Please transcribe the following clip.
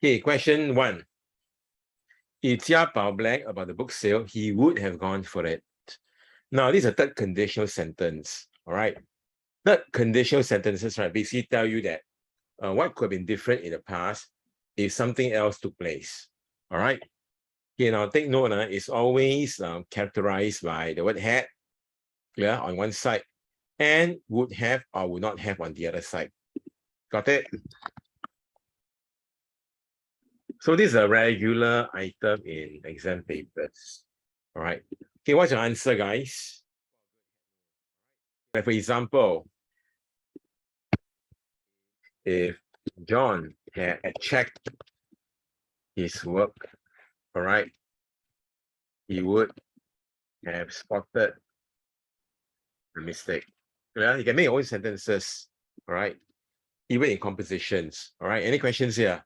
Okay, question 1. If Jia Bao blank about the book sale, he would have gone for it. Now, this is a third conditional sentence, all right? Third conditional sentences, right, basically tell you that what could have been different in the past if something else took place, all right? Okay, now take note, it's always characterized by the word had, yeah, on one side, and would have or would not have on the other side. Got it? So this is a regular item in exam papers. All right. Okay, what's your answer, guys? Like for example, if John had checked his work, all right, he would have spotted a mistake. Yeah, you can make your own sentences, all right, even in compositions. All right. Any questions here?